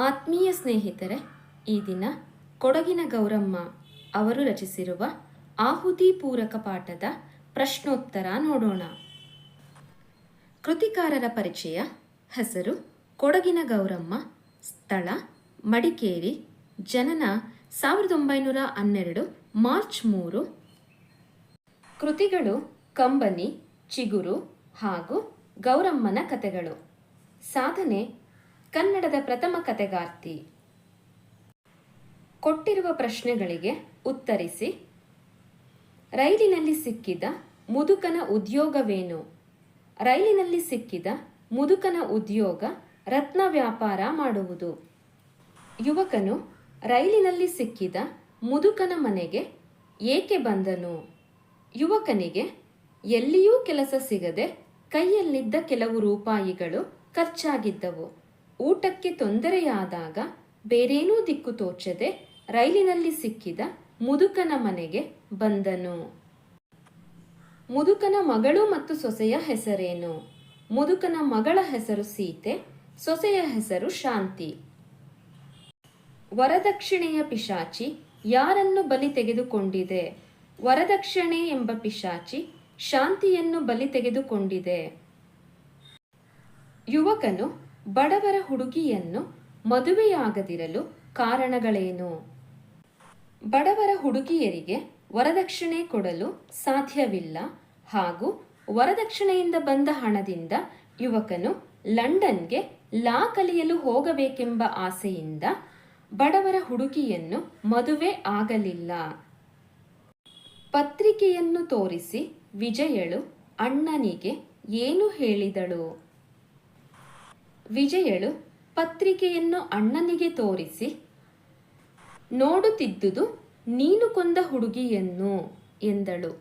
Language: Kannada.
ಆತ್ಮೀಯ ಸ್ನೇಹಿತರೆ, ಈ ದಿನ ಕೊಡಗಿನ ಗೌರಮ್ಮ ಅವರು ರಚಿಸಿರುವ ಆಹುತಿ ಪೂರಕ ಪಾಠದ ಪ್ರಶ್ನೋತ್ತರ ನೋಡೋಣ. ಕೃತಿಕಾರರ ಪರಿಚಯ. ಹೆಸರು ಕೊಡಗಿನ ಗೌರಮ್ಮ. ಸ್ಥಳ ಮಡಿಕೇರಿ. ಜನನ 1912 ಮಾರ್ಚ್ 3. ಕೃತಿಗಳು ಕಂಬನಿ, ಚಿಗುರು ಹಾಗೂ ಗೌರಮ್ಮನ ಕಥೆಗಳು. ಸಾಧನೆ ಕನ್ನಡದ ಪ್ರಥಮ ಕಥೆಗಾರ್ತಿ. ಕೊಟ್ಟಿರುವ ಪ್ರಶ್ನೆಗಳಿಗೆ ಉತ್ತರಿಸಿ. ರೈಲಿನಲ್ಲಿ ಸಿಕ್ಕಿದ ಮುದುಕನ ಉದ್ಯೋಗವೇನು? ರೈಲಿನಲ್ಲಿ ಸಿಕ್ಕಿದ ಮುದುಕನ ಉದ್ಯೋಗ ರತ್ನ ವ್ಯಾಪಾರ ಮಾಡುವುದು. ಯುವಕನು ರೈಲಿನಲ್ಲಿ ಸಿಕ್ಕಿದ ಮುದುಕನ ಮನೆಗೆ ಏಕೆ ಬಂದನು? ಯುವಕನಿಗೆ ಎಲ್ಲಿಯೂ ಕೆಲಸ ಸಿಗದೆ ಕೈಯಲ್ಲಿದ್ದ ಕೆಲವು ರೂಪಾಯಿಗಳು ಖರ್ಚಾಗಿದ್ದವು. ಊಟಕ್ಕೆ ತೊಂದರೆಯಾದಾಗ ಬೇರೇನೂ ದಿಕ್ಕು ತೋಚದೆ ರೈಲಿನಲ್ಲಿ ಸಿಕ್ಕಿದ ಮುದುಕನ ಮನೆಗೆ ಬಂದನು. ಮುದುಕನ ಮಗಳು ಮತ್ತು ಸೊಸೆಯ ಹೆಸರೇನು? ಮುದುಕನ ಮಗಳ ಹೆಸರು ಸೀತೆ, ಸೊಸೆಯ ಹೆಸರು ಶಾಂತಿ. ವರದಕ್ಷಿಣೆಯ ಪಿಶಾಚಿ ಯಾರನ್ನು ಬಲಿ ತೆಗೆದುಕೊಂಡಿದೆ? ವರದಕ್ಷಿಣೆ ಎಂಬ ಪಿಶಾಚಿ ಶಾಂತಿಯನ್ನು ಬಲಿ ತೆಗೆದುಕೊಂಡಿದೆ. ಯುವಕನು ಬಡವರ ಹುಡುಗಿಯನ್ನು ಮದುವೆಯಾಗದಿರಲು ಕಾರಣಗಳೇನು? ಬಡವರ ಹುಡುಗಿಯರಿಗೆ ವರದಕ್ಷಿಣೆ ಕೊಡಲು ಸಾಧ್ಯವಿಲ್ಲ ಹಾಗೂ ವರದಕ್ಷಿಣೆಯಿಂದ ಬಂದ ಹಣದಿಂದ ಯುವಕನು ಲಂಡನ್ಗೆ ಲಾ ಕಲಿಯಲು ಹೋಗಬೇಕೆಂಬ ಆಸೆಯಿಂದ ಬಡವರ ಹುಡುಗಿಯನ್ನು ಮದುವೆ ಆಗಲಿಲ್ಲ. ಪತ್ರಿಕೆಯನ್ನು ತೋರಿಸಿ ವಿಜಯಳು ಅಣ್ಣನಿಗೆ ಏನು ಹೇಳಿದಳು? ವಿಜಯಳು ಪತ್ರಿಕೆಯನ್ನು ಅಣ್ಣನಿಗೆ ತೋರಿಸಿ, ನೋಡುತ್ತಿದ್ದುದು ನೀನು ಕೊಂದ ಹುಡುಗಿಯನ್ನು ಎಂದಳು.